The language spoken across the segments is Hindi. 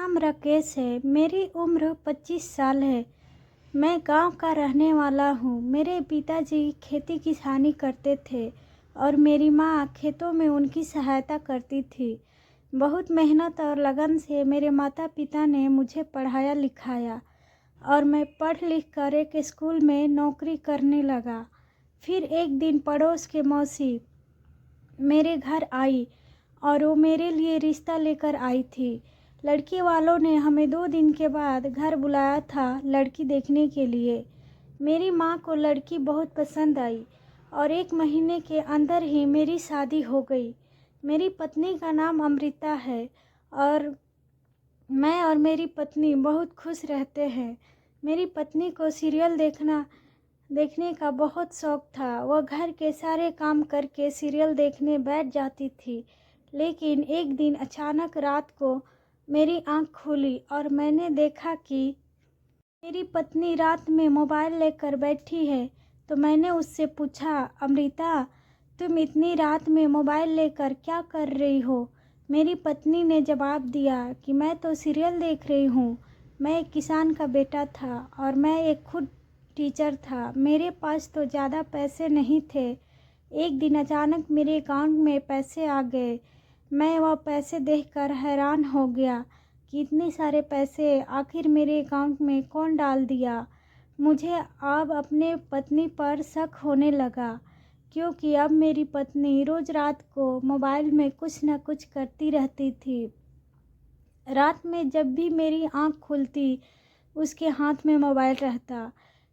नाम राकेश है। मेरी उम्र 25 साल है। मैं गांव का रहने वाला हूँ। मेरे पिताजी खेती किसानी करते थे और मेरी माँ खेतों में उनकी सहायता करती थी। बहुत मेहनत और लगन से मेरे माता पिता ने मुझे पढ़ाया लिखाया और मैं पढ़ लिख कर एक स्कूल में नौकरी करने लगा। फिर एक दिन पड़ोस के मौसी मेरे घर आई और वो मेरे लिए रिश्ता लेकर आई थी। लड़की वालों ने हमें 2 दिन के बाद घर बुलाया था लड़की देखने के लिए। मेरी माँ को लड़की बहुत पसंद आई और 1 महीने के अंदर ही मेरी शादी हो गई। मेरी पत्नी का नाम अमृता है और मैं और मेरी पत्नी बहुत खुश रहते हैं। मेरी पत्नी को सीरियल देखने का बहुत शौक था। वह घर के सारे काम करके सीरियल देखने बैठ जाती थी। लेकिन एक दिन अचानक रात को मेरी आंख खुली और मैंने देखा कि मेरी पत्नी रात में मोबाइल लेकर बैठी है। तो मैंने उससे पूछा, अमृता, तुम इतनी रात में मोबाइल लेकर क्या कर रही हो? मेरी पत्नी ने जवाब दिया कि मैं तो सीरियल देख रही हूँ। मैं एक किसान का बेटा था और मैं एक खुद टीचर था। मेरे पास तो ज़्यादा पैसे नहीं थे। एक दिन अचानक मेरे अकाउंट में पैसे आ गए। मैं वह पैसे देखकर हैरान हो गया कि इतने सारे पैसे आखिर मेरे अकाउंट में कौन डाल दिया। मुझे अब अपने पत्नी पर शक होने लगा, क्योंकि अब मेरी पत्नी रोज़ रात को मोबाइल में कुछ न कुछ करती रहती थी। रात में जब भी मेरी आंख खुलती उसके हाथ में मोबाइल रहता।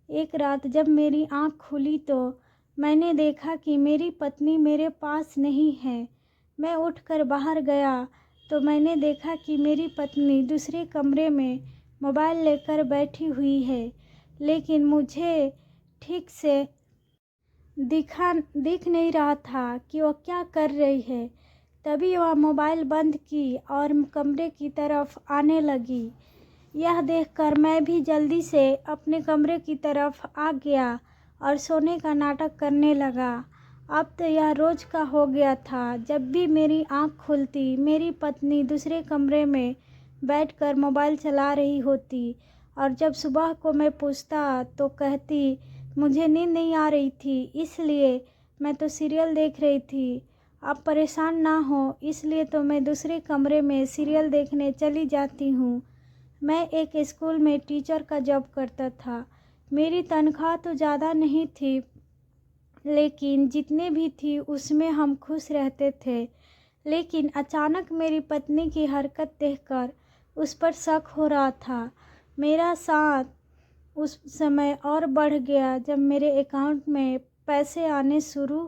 एक रात जब मेरी आंख खुली तो मैंने देखा कि मेरी पत्नी मेरे पास नहीं है। मैं उठकर बाहर गया तो मैंने देखा कि मेरी पत्नी दूसरे कमरे में मोबाइल लेकर बैठी हुई है, लेकिन मुझे ठीक से दिख नहीं रहा था कि वह क्या कर रही है। तभी वह मोबाइल बंद की और कमरे की तरफ आने लगी। यह देखकर मैं भी जल्दी से अपने कमरे की तरफ आ गया और सोने का नाटक करने लगा। अब तो यह रोज़ का हो गया था। जब भी मेरी आंख खुलती मेरी पत्नी दूसरे कमरे में बैठकर मोबाइल चला रही होती और जब सुबह को मैं पूछता तो कहती, मुझे नींद नहीं आ रही थी, इसलिए मैं तो सीरियल देख रही थी। आप परेशान ना हो, इसलिए तो मैं दूसरे कमरे में सीरियल देखने चली जाती हूँ। मैं एक स्कूल में टीचर का जॉब करता था। मेरी तनख्वाह तो ज़्यादा नहीं थी, लेकिन जितने भी थी उसमें हम खुश रहते थे। लेकिन अचानक मेरी पत्नी की हरकत देखकर उस पर शक हो रहा था। मेरा साथ उस समय और बढ़ गया जब मेरे अकाउंट में पैसे आने शुरू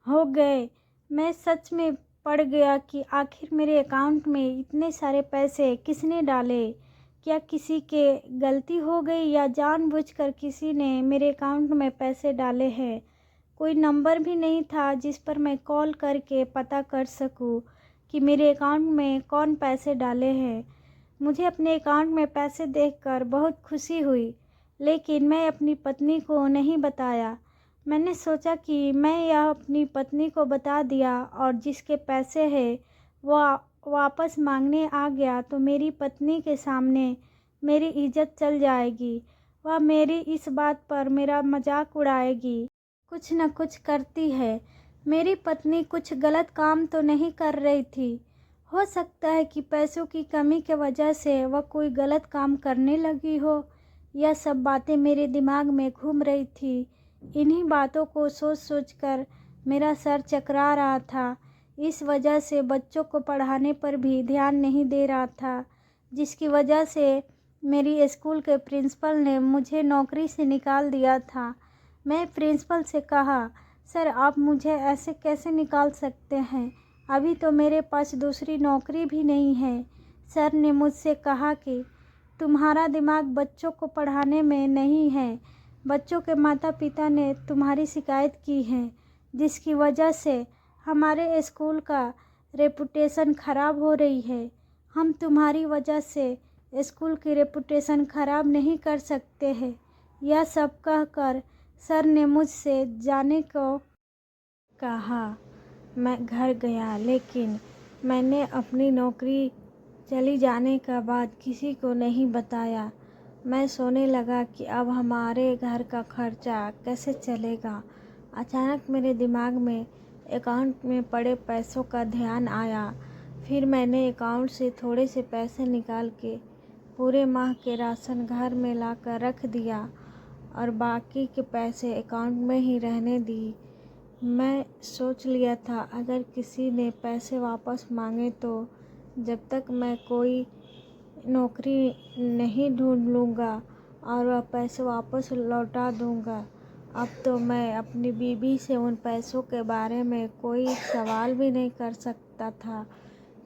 हो गए। मैं सच में पड़ गया कि आखिर मेरे अकाउंट में इतने सारे पैसे किसने डाले। क्या किसी के गलती हो गई या जानबूझकर किसी ने मेरे अकाउंट में पैसे डाले हैं। कोई नंबर भी नहीं था जिस पर मैं कॉल करके पता कर सकूं कि मेरे अकाउंट में कौन पैसे डाले हैं। मुझे अपने अकाउंट में पैसे देखकर बहुत खुशी हुई, लेकिन मैं अपनी पत्नी को नहीं बताया। मैंने सोचा कि मैं यह अपनी पत्नी को बता दिया और जिसके पैसे हैं वह वापस मांगने आ गया तो मेरी पत्नी के सामने मेरी इज्जत चल जाएगी। वह मेरी इस बात पर मेरा मजाक उड़ाएगी। कुछ न कुछ करती है। मेरी पत्नी कुछ गलत काम तो नहीं कर रही थी। हो सकता है कि पैसों की कमी की वजह से वह कोई गलत काम करने लगी हो। यह सब बातें मेरे दिमाग में घूम रही थी। इन्हीं बातों को सोच सोच कर मेरा सर चकरा रहा था। इस वजह से बच्चों को पढ़ाने पर भी ध्यान नहीं दे रहा था, जिसकी वजह से मेरी स्कूल के प्रिंसिपल ने मुझे नौकरी से निकाल दिया था। मैं प्रिंसिपल से कहा, सर आप मुझे ऐसे कैसे निकाल सकते हैं, अभी तो मेरे पास दूसरी नौकरी भी नहीं है। सर ने मुझसे कहा कि तुम्हारा दिमाग बच्चों को पढ़ाने में नहीं है। बच्चों के माता पिता ने तुम्हारी शिकायत की है, जिसकी वजह से हमारे स्कूल का रेपुटेशन ख़राब हो रही है। हम तुम्हारी वजह से स्कूल की रेपुटेशन ख़राब नहीं कर सकते हैं। यह सब कहकर सर ने मुझसे जाने को कहा। मैं घर गया, लेकिन मैंने अपनी नौकरी चली जाने का बाद किसी को नहीं बताया। मैं सोने लगा कि अब हमारे घर का खर्चा कैसे चलेगा। अचानक मेरे दिमाग में अकाउंट में पड़े पैसों का ध्यान आया। फिर मैंने अकाउंट से थोड़े से पैसे निकाल के पूरे माह के राशन घर में लाकर रख दिया और बाकी के पैसे अकाउंट में ही रहने दी। मैं सोच लिया था अगर किसी ने पैसे वापस मांगे तो जब तक मैं कोई नौकरी नहीं ढूंढ लूँगा और वह पैसे वापस लौटा दूँगा। अब तो मैं अपनी बीवी से उन पैसों के बारे में कोई सवाल भी नहीं कर सकता था,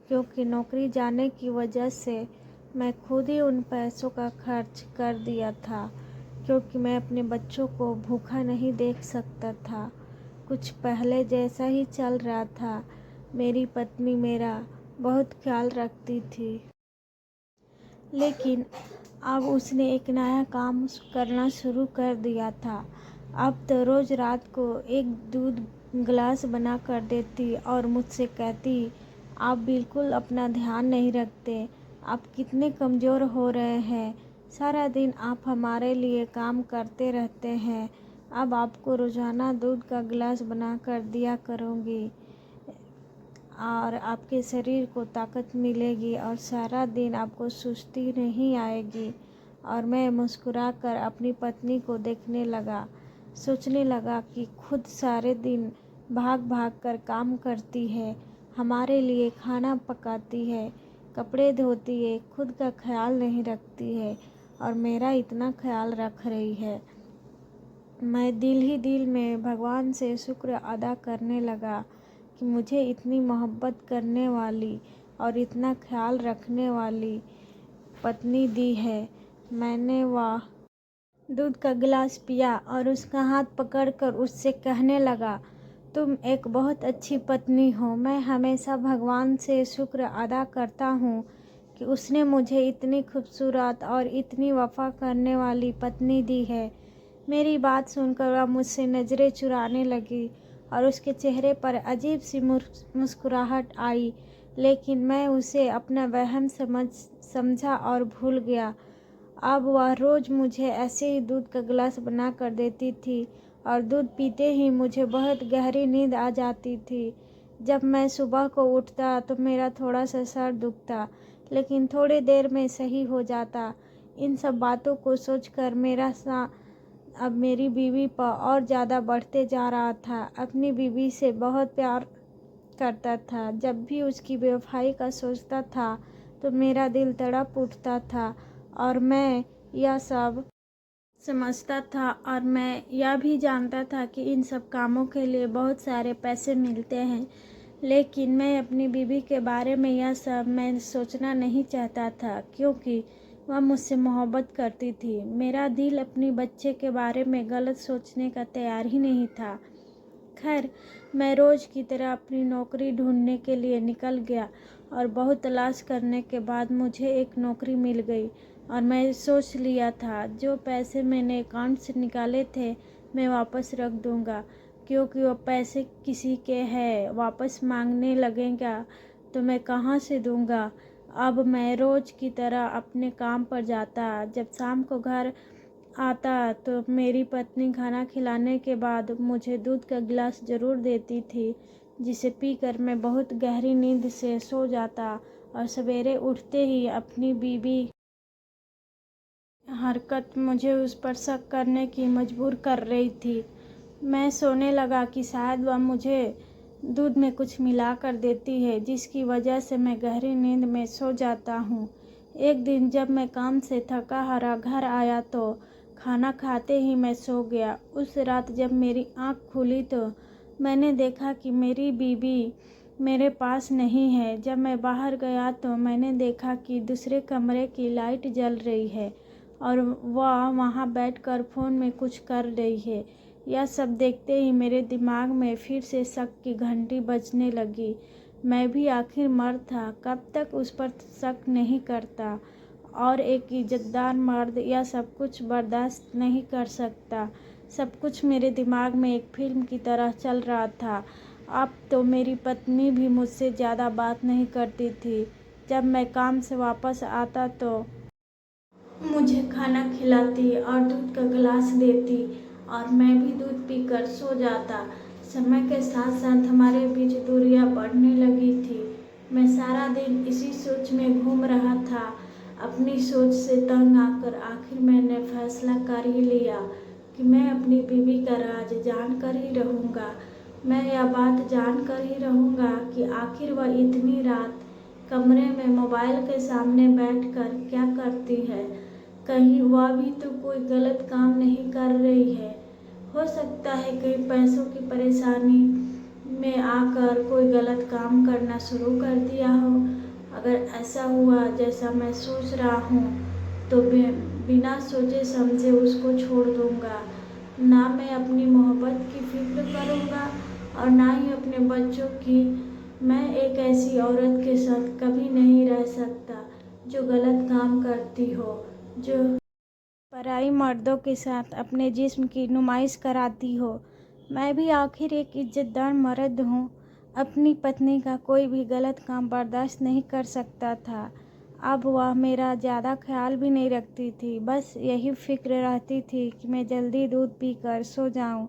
क्योंकि नौकरी जाने की वजह से मैं खुद ही उन पैसों का खर्च कर दिया था, क्योंकि मैं अपने बच्चों को भूखा नहीं देख सकता था। कुछ पहले जैसा ही चल रहा था। मेरी पत्नी मेरा बहुत ख्याल रखती थी, लेकिन अब उसने एक नया काम करना शुरू कर दिया था। अब तो रोज़ रात को एक दूध गिलास बना कर देती और मुझसे कहती, आप बिल्कुल अपना ध्यान नहीं रखते, आप कितने कमज़ोर हो रहे हैं, सारा दिन आप हमारे लिए काम करते रहते हैं, अब आपको रोज़ाना दूध का गिलास बना कर दिया करूँगी और आपके शरीर को ताकत मिलेगी और सारा दिन आपको सुस्ती नहीं आएगी। और मैं मुस्कुराकर अपनी पत्नी को देखने लगा, सोचने लगा कि खुद सारे दिन भाग भाग कर काम करती है, हमारे लिए खाना पकाती है, कपड़े धोती है, खुद का ख्याल नहीं रखती है और मेरा इतना ख्याल रख रही है। मैं दिल ही दिल में भगवान से शुक्र अदा करने लगा कि मुझे इतनी मोहब्बत करने वाली और इतना ख्याल रखने वाली पत्नी दी है। मैंने वह दूध का गिलास पिया और उसका हाथ पकड़कर उससे कहने लगा, तुम एक बहुत अच्छी पत्नी हो। मैं हमेशा भगवान से शुक्र अदा करता हूँ कि उसने मुझे इतनी खूबसूरत और इतनी वफ़ा करने वाली पत्नी दी है। मेरी बात सुनकर वह मुझसे नज़रें चुराने लगी और उसके चेहरे पर अजीब सी मुस्कुराहट आई, लेकिन मैं उसे अपना वहम समझा और भूल गया। अब वह रोज़ मुझे ऐसे ही दूध का गिलास बना कर देती थी और दूध पीते ही मुझे बहुत गहरी नींद आ जाती थी। जब मैं सुबह को उठता तो मेरा थोड़ा सा सर दुखता, लेकिन थोड़ी देर में सही हो जाता। इन सब बातों को सोचकर मेरा अब मेरी बीवी पर और ज़्यादा बढ़ते जा रहा था। अपनी बीवी से बहुत प्यार करता था। जब भी उसकी बेवफाई का सोचता था तो मेरा दिल तड़प उठता था और मैं यह सब समझता था और मैं यह भी जानता था कि इन सब कामों के लिए बहुत सारे पैसे मिलते हैं, लेकिन मैं अपनी बीवी के बारे में यह सब मैं सोचना नहीं चाहता था, क्योंकि वह मुझसे मोहब्बत करती थी। मेरा दिल अपनी बच्चे के बारे में गलत सोचने का तैयार ही नहीं था। खैर, मैं रोज़ की तरह अपनी नौकरी ढूंढने के लिए निकल गया और बहुत तलाश करने के बाद मुझे एक नौकरी मिल गई और मैं सोच लिया था जो पैसे मैंने अकाउंट से निकाले थे मैं वापस रख दूंगा, क्योंकि वो पैसे किसी के हैं, वापस मांगने लगेगा तो मैं कहाँ से दूंगा। अब मैं रोज़ की तरह अपने काम पर जाता। जब शाम को घर आता तो मेरी पत्नी खाना खिलाने के बाद मुझे दूध का गिलास ज़रूर देती थी, जिसे पीकर मैं बहुत गहरी नींद से सो जाता और सवेरे उठते ही अपनी बीवी हरकत मुझे उस पर शक करने की मजबूर कर रही थी। मैं सोने लगा कि शायद वह मुझे दूध में कुछ मिला कर देती है, जिसकी वजह से मैं गहरी नींद में सो जाता हूँ। एक दिन जब मैं काम से थका हारा घर आया तो खाना खाते ही मैं सो गया। उस रात जब मेरी आँख खुली तो मैंने देखा कि मेरी बीवी मेरे पास नहीं है। जब मैं बाहर गया तो मैंने देखा कि दूसरे कमरे की लाइट जल रही है और वह वहाँ बैठकर फ़ोन में कुछ कर रही है। यह सब देखते ही मेरे दिमाग में फिर से शक की घंटी बजने लगी। मैं भी आखिर मर्द था, कब तक उस पर शक नहीं करता, और एक इज्जतदार मर्द यह सब कुछ बर्दाश्त नहीं कर सकता। सब कुछ मेरे दिमाग में एक फिल्म की तरह चल रहा था। अब तो मेरी पत्नी भी मुझसे ज़्यादा बात नहीं करती थी। जब मैं काम से वापस आता तो मुझे खाना खिलाती और दूध का गिलास देती और मैं भी दूध पीकर सो जाता। समय के साथ साथ हमारे बीच दूरियां बढ़ने लगी थी। मैं सारा दिन इसी सोच में घूम रहा था। अपनी सोच से तंग आकर आखिर मैंने फैसला कर ही लिया कि मैं अपनी बीवी का राज जान कर ही रहूँगा। मैं यह बात जान कर ही रहूँगा कि आखिर वह इतनी रात कमरे में मोबाइल के सामने बैठकर क्या करती है। कहीं वह भी तो कोई गलत काम नहीं कर रही है। हो सकता है कहीं पैसों की परेशानी में आकर कोई गलत काम करना शुरू कर दिया हो। अगर ऐसा हुआ जैसा मैं सोच रहा हूँ तो बिना सोचे समझे उसको छोड़ दूँगा। ना मैं अपनी मोहब्बत की फिक्र करूँगा और ना ही अपने बच्चों की। मैं एक ऐसी औरत के साथ कभी नहीं रह सकता जो गलत काम करती हो, जो पराई मर्दों के साथ अपने जिस्म की नुमाइश कराती हो। मैं भी आखिर एक इज्जतदार मर्द हूँ। अपनी पत्नी का कोई भी गलत काम बर्दाश्त नहीं कर सकता था। अब वह मेरा ज़्यादा ख्याल भी नहीं रखती थी। बस यही फिक्र रहती थी कि मैं जल्दी दूध पीकर सो जाऊँ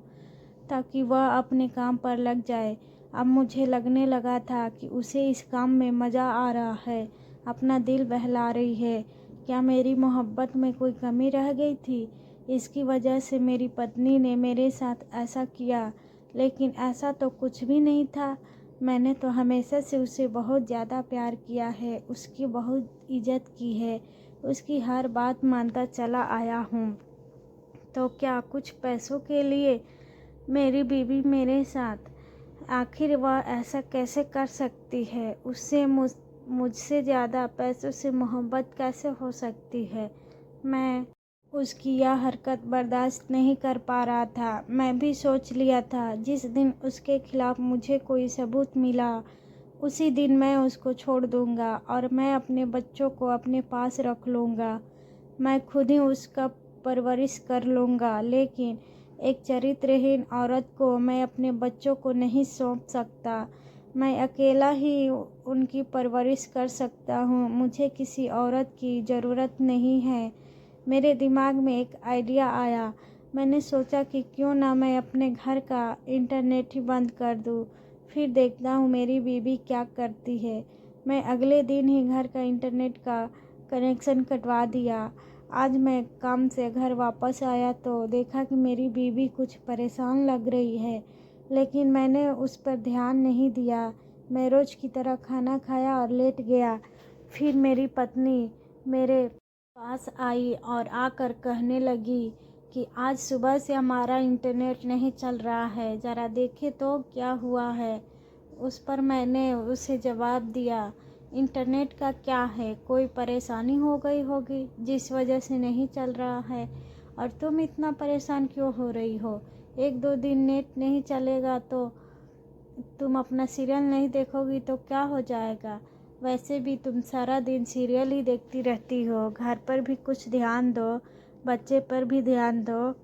ताकि वह अपने काम पर लग जाए। अब मुझे लगने लगा था कि उसे इस काम में मज़ा आ रहा है, अपना दिल बहला रही है। क्या मेरी मोहब्बत में कोई कमी रह गई थी? इसकी वजह से मेरी पत्नी ने मेरे साथ ऐसा किया, लेकिन ऐसा तो कुछ भी नहीं था। मैंने तो हमेशा से उसे बहुत ज़्यादा प्यार किया है, उसकी बहुत इज्जत की है, उसकी हर बात मानता चला आया हूँ। तो क्या कुछ पैसों के लिए मेरी बीवी मेरे साथ, आखिर वह ऐसा कैसे कर सकती है? उससे मुझसे ज़्यादा पैसों से मोहब्बत कैसे हो सकती है? मैं उसकी यह हरकत बर्दाश्त नहीं कर पा रहा था। मैं भी सोच लिया था जिस दिन उसके खिलाफ मुझे कोई सबूत मिला उसी दिन मैं उसको छोड़ दूँगा और मैं अपने बच्चों को अपने पास रख लूँगा। मैं खुद ही उसका परवरिश कर लूँगा, लेकिन एक चरित्रहीन औरत को मैं अपने बच्चों को नहीं सौंप सकता। मैं अकेला ही उनकी परवरिश कर सकता हूँ। मुझे किसी औरत की ज़रूरत नहीं है। मेरे दिमाग में एक आइडिया आया। मैंने सोचा कि क्यों ना मैं अपने घर का इंटरनेट ही बंद कर दूँ, फिर देखता हूँ मेरी बीवी क्या करती है। मैं अगले दिन ही घर का इंटरनेट का कनेक्शन कटवा दिया। आज मैं काम से घर वापस आया तो देखा कि मेरी बीवी कुछ परेशान लग रही है, लेकिन मैंने उस पर ध्यान नहीं दिया। मैं रोज़ की तरह खाना खाया और लेट गया। फिर मेरी पत्नी मेरे पास आई और आकर कहने लगी कि आज सुबह से हमारा इंटरनेट नहीं चल रहा है, ज़रा देखे तो क्या हुआ है। उस पर मैंने उसे जवाब दिया, इंटरनेट का क्या है, कोई परेशानी हो गई होगी जिस वजह से नहीं चल रहा है, और तुम इतना परेशान क्यों हो रही हो? एक दो दिन नेट नहीं चलेगा तो तुम अपना सीरियल नहीं देखोगी तो क्या हो जाएगा? वैसे भी तुम सारा दिन सीरियल ही देखती रहती हो। घर पर भी कुछ ध्यान दो, बच्चे पर भी ध्यान दो।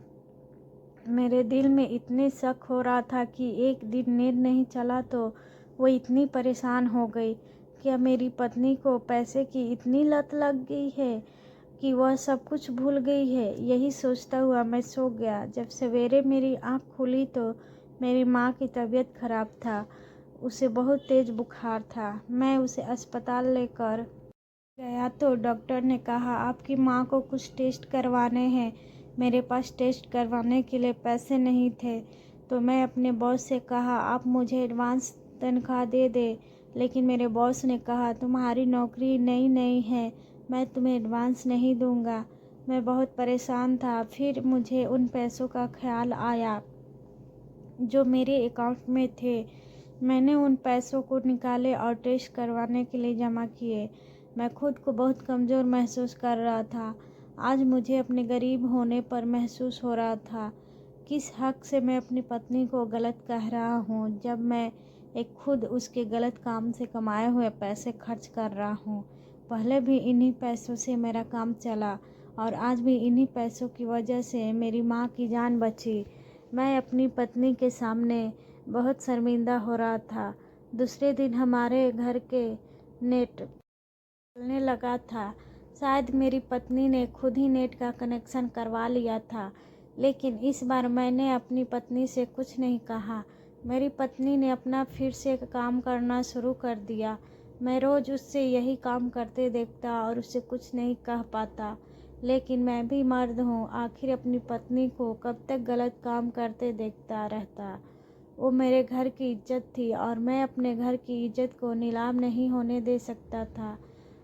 मेरे दिल में इतने शक हो रहा था कि एक दिन नेट नहीं चला तो वो इतनी परेशान हो गई। क्या मेरी पत्नी को पैसे की इतनी लत लग गई है कि वह सब कुछ भूल गई है? यही सोचता हुआ मैं सो गया। जब सवेरे मेरी आँख खुली तो मेरी माँ की तबीयत खराब था। उसे बहुत तेज़ बुखार था। मैं उसे अस्पताल लेकर गया तो डॉक्टर ने कहा आपकी माँ को कुछ टेस्ट करवाने हैं। मेरे पास टेस्ट करवाने के लिए पैसे नहीं थे, तो मैं अपने बॉस से कहा आप मुझे एडवांस तनख्वाह दे दे। लेकिन मेरे बॉस ने कहा तुम्हारी नौकरी नई नई है, मैं तुम्हें एडवांस नहीं दूंगा। मैं बहुत परेशान था। फिर मुझे उन पैसों का ख्याल आया जो मेरे अकाउंट में थे। मैंने उन पैसों को निकाले और टेस्ट करवाने के लिए जमा किए। मैं खुद को बहुत कमज़ोर महसूस कर रहा था। आज मुझे अपने गरीब होने पर महसूस हो रहा था। किस हक से मैं अपनी पत्नी को गलत कह रहा हूँ जब मैं एक खुद उसके गलत काम से कमाए हुए पैसे खर्च कर रहा हूँ। पहले भी इन्हीं पैसों से मेरा काम चला और आज भी इन्हीं पैसों की वजह से मेरी माँ की जान बची। मैं अपनी पत्नी के सामने बहुत शर्मिंदा हो रहा था। दूसरे दिन हमारे घर के नेट चलने लगा था। शायद मेरी पत्नी ने खुद ही नेट का कनेक्शन करवा लिया था, लेकिन इस बार मैंने अपनी पत्नी से कुछ नहीं कहा। मेरी पत्नी ने अपना फिर से काम करना शुरू कर दिया। मैं रोज़ उससे यही काम करते देखता और उससे कुछ नहीं कह पाता, लेकिन मैं भी मर्द हूँ, आखिर अपनी पत्नी को कब तक गलत काम करते देखता रहता। वो मेरे घर की इज्जत थी और मैं अपने घर की इज्जत को नीलाम नहीं होने दे सकता था।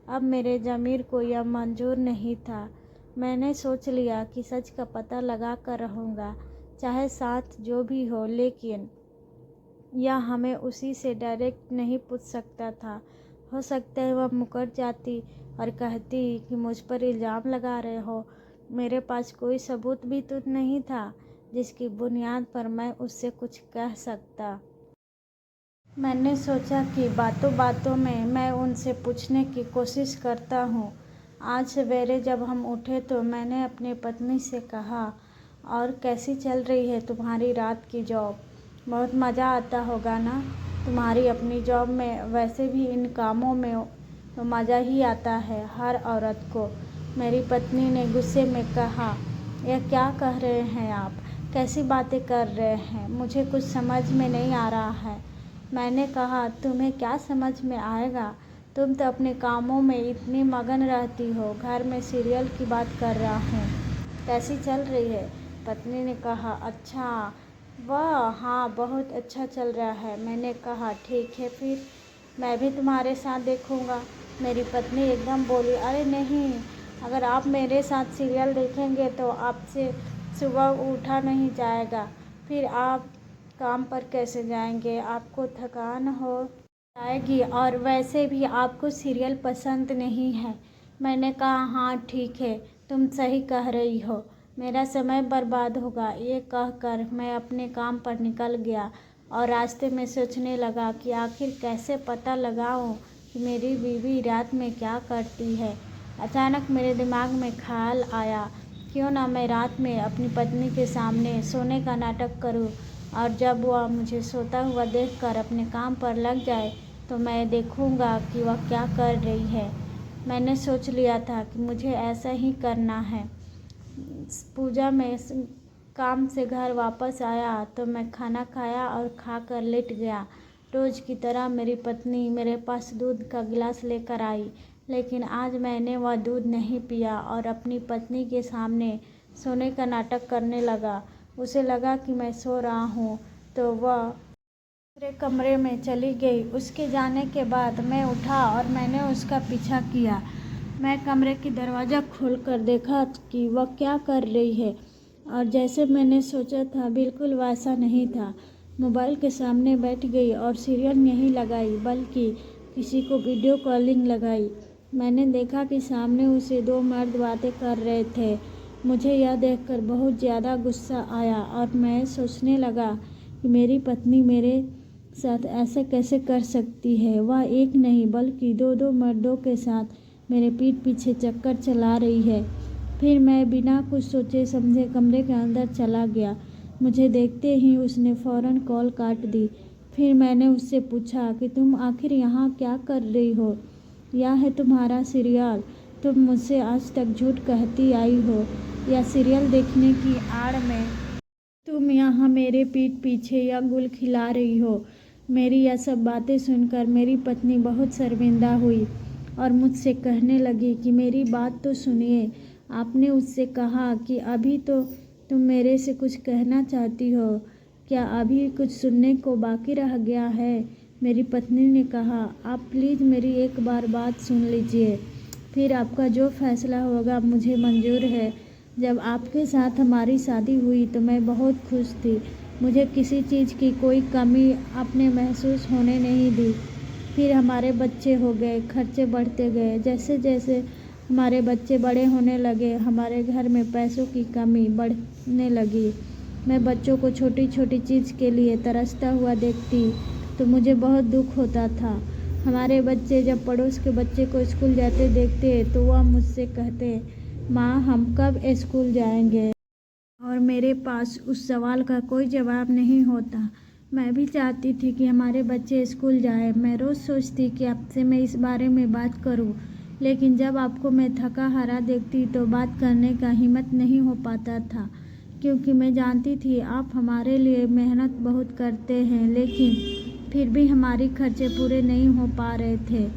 अब मेरे ज़मीर को यह मंजूर नहीं था। मैंने सोच लिया कि सच का पता लगा कर रहूँगा, चाहे साथ जो भी हो, लेकिन यह हमें उसी से डायरेक्ट नहीं पूछ सकता था। हो सकता है वह मुकर जाती और कहती कि मुझ पर इल्ज़ाम लगा रहे हो। मेरे पास कोई सबूत भी तो नहीं था जिसकी बुनियाद पर मैं उससे कुछ कह सकता। मैंने सोचा कि बातों बातों में मैं उनसे पूछने की कोशिश करता हूँ। आज सवेरे जब हम उठे तो मैंने अपनी पत्नी से कहा, और कैसी चल रही है तुम्हारी रात की जॉब? बहुत मज़ा आता होगा ना तुम्हारी अपनी जॉब में। वैसे भी इन कामों में तो मज़ा ही आता है हर औरत को। मेरी पत्नी ने गुस्से में कहा, यह क्या कह रहे हैं आप? कैसी बातें कर रहे हैं? मुझे कुछ समझ में नहीं आ रहा है। मैंने कहा, तुम्हें क्या समझ में आएगा? तुम तो अपने कामों में इतनी मगन रहती हो। घर में सीरियल की बात कर रहा हूँ। कैसी चल रही है? पत्नी ने कहा, अच्छा, वाह, हाँ, बहुत अच्छा चल रहा है। मैंने कहा, ठीक है, फिर मैं भी तुम्हारे साथ देखूँगा। मेरी पत्नी एकदम बोली, अरे नहीं, अगर आप मेरे साथ सीरियल देखेंगे तो आपसे सुबह उठा नहीं जाएगा, फिर आप काम पर कैसे जाएंगे? आपको थकान हो जाएगी और वैसे भी आपको सीरियल पसंद नहीं है। मैंने कहा, हाँ ठीक है, तुम सही कह रही हो, मेरा समय बर्बाद होगा। ये कहकर मैं अपने काम पर निकल गया और रास्ते में सोचने लगा कि आखिर कैसे पता लगाऊं कि मेरी बीवी रात में क्या करती है। अचानक मेरे दिमाग में ख्याल आया, क्यों ना मैं रात में अपनी पत्नी के सामने सोने का नाटक करूं, और जब वह मुझे सोता हुआ देखकर अपने काम पर लग जाए तो मैं देखूंगा कि वह क्या कर रही है। मैंने सोच लिया था कि मुझे ऐसा ही करना है। पूजा में काम से घर वापस आया तो मैं खाना खाया और खाकर लेट गया। रोज़ की तरह मेरी पत्नी मेरे पास दूध का गिलास लेकर आई, लेकिन आज मैंने वह दूध नहीं पिया और अपनी पत्नी के सामने सोने का नाटक करने लगा। उसे लगा कि मैं सो रहा हूँ तो वह दूसरे कमरे में चली गई। उसके जाने के बाद मैं उठा और मैंने उसका पीछा किया। मैं कमरे की दरवाज़ा खोलकर देखा कि वह क्या कर रही है, और जैसे मैंने सोचा था बिल्कुल वैसा नहीं था। मोबाइल के सामने बैठ गई और सीरियल नहीं लगाई, बल्कि किसी को वीडियो कॉलिंग लगाई। मैंने देखा कि सामने उसे दो मर्द बातें कर रहे थे। मुझे यह देखकर बहुत ज़्यादा गुस्सा आया और मैं सोचने लगा कि मेरी पत्नी मेरे साथ ऐसा कैसे कर सकती है। वह एक नहीं बल्कि दो दो मर्दों के साथ मेरे पीठ पीछे चक्कर चला रही है। फिर मैं बिना कुछ सोचे समझे कमरे के अंदर चला गया। मुझे देखते ही उसने फ़ौरन कॉल काट दी। फिर मैंने उससे पूछा कि तुम आखिर यहाँ क्या कर रही हो? यह है तुम्हारा सीरियल। तुम मुझसे आज तक झूठ कहती आई हो, या सीरियल देखने की आड़ में तुम यहाँ मेरे पीठ पीछे या गुल खिला रही हो? मेरी यह सब बातें सुनकर मेरी पत्नी बहुत शर्मिंदा हुई और मुझसे कहने लगी कि मेरी बात तो सुनिए। आपने उससे कहा कि अभी तो तुम मेरे से कुछ कहना चाहती हो, क्या अभी कुछ सुनने को बाकी रह गया है? मेरी पत्नी ने कहा, आप प्लीज़ मेरी एक बार बात सुन लीजिए, फिर आपका जो फैसला होगा मुझे मंजूर है। जब आपके साथ हमारी शादी हुई तो मैं बहुत खुश थी। मुझे किसी चीज़ की कोई कमी आपने महसूस होने नहीं दी। फिर हमारे बच्चे हो गए, खर्चे बढ़ते गए। जैसे जैसे हमारे बच्चे बड़े होने लगे, हमारे घर में पैसों की कमी बढ़ने लगी। मैं बच्चों को छोटी छोटी चीज़ के लिए तरसता हुआ देखती तो मुझे बहुत दुख होता था। हमारे बच्चे जब पड़ोस के बच्चे को स्कूल जाते देखते तो वह मुझसे कहते, माँ, हम कब स्कूल जाएंगे? और मेरे पास उस सवाल का कोई जवाब नहीं होता। मैं भी चाहती थी कि हमारे बच्चे स्कूल जाएं। मैं रोज़ सोचती कि आपसे मैं इस बारे में बात करूं, लेकिन जब आपको मैं थका हारा देखती तो बात करने का हिम्मत नहीं हो पाता था, क्योंकि मैं जानती थी आप हमारे लिए मेहनत बहुत करते हैं, लेकिन फिर भी हमारी खर्चे पूरे नहीं हो पा रहे थे।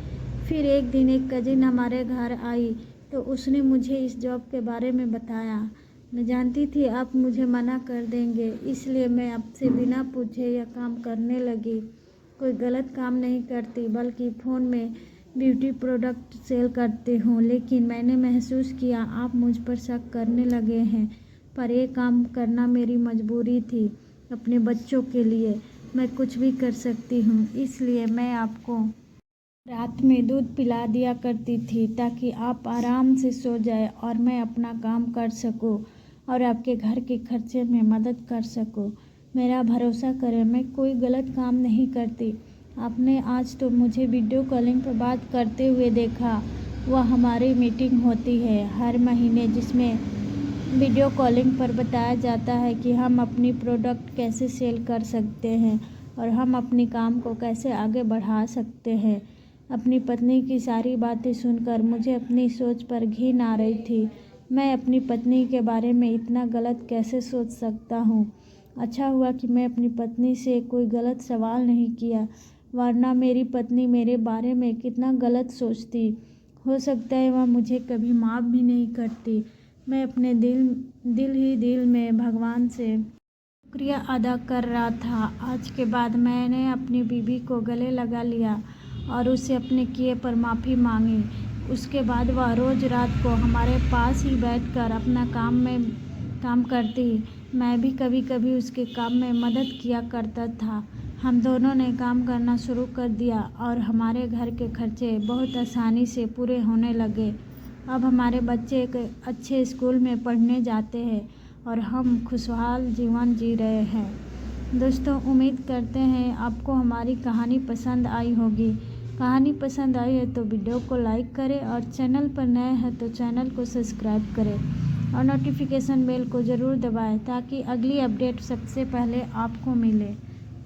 फिर एक दिन एक कजिन हमारे घर आई तो उसने मुझे इस जॉब के बारे में बताया। मैं जानती थी आप मुझे मना कर देंगे, इसलिए मैं आपसे बिना पूछे यह काम करने लगी। कोई गलत काम नहीं करती, बल्कि फ़ोन में ब्यूटी प्रोडक्ट सेल करती हूँ। लेकिन मैंने महसूस किया आप मुझ पर शक करने लगे हैं, पर यह काम करना मेरी मजबूरी थी। अपने बच्चों के लिए मैं कुछ भी कर सकती हूँ, इसलिए मैं आपको रात में दूध पिला दिया करती थी ताकि आप आराम से सो जाए और मैं अपना काम कर सकूं और आपके घर के खर्चे में मदद कर सकूं। मेरा भरोसा करें, मैं कोई गलत काम नहीं करती। आपने आज तो मुझे वीडियो कॉलिंग पर बात करते हुए देखा। वह हमारी मीटिंग होती है हर महीने, जिसमें वीडियो कॉलिंग पर बताया जाता है कि हम अपनी प्रोडक्ट कैसे सेल कर सकते हैं और हम अपनी काम को कैसे आगे बढ़ा सकते हैं। अपनी पत्नी की सारी बातें सुनकर मुझे अपनी सोच पर घिन आ रही थी। मैं अपनी पत्नी के बारे में इतना गलत कैसे सोच सकता हूँ। अच्छा हुआ कि मैं अपनी पत्नी से कोई गलत सवाल नहीं किया, वरना मेरी पत्नी मेरे बारे में कितना गलत सोचती। हो सकता है वह मुझे कभी माफ़ भी नहीं करती। मैं अपने दिल में भगवान से शुक्रिया अदा कर रहा था। आज के बाद मैंने अपनी बीवी को गले लगा लिया और उससे अपने किए पर माफ़ी मांगी। उसके बाद वह रोज़ रात को हमारे पास ही बैठकर अपना काम करती। मैं भी कभी कभी उसके काम में मदद किया करता था। हम दोनों ने काम करना शुरू कर दिया और हमारे घर के खर्चे बहुत आसानी से पूरे होने लगे। अब हमारे बच्चे एक अच्छे स्कूल में पढ़ने जाते हैं और हम खुशहाल जीवन जी रहे हैं। दोस्तों, उम्मीद करते हैं आपको हमारी कहानी पसंद आई होगी। कहानी पसंद आई है तो वीडियो को लाइक करें और चैनल पर नए हैं तो चैनल को सब्सक्राइब करें और नोटिफिकेशन बेल को ज़रूर दबाएं ताकि अगली अपडेट सबसे पहले आपको मिले।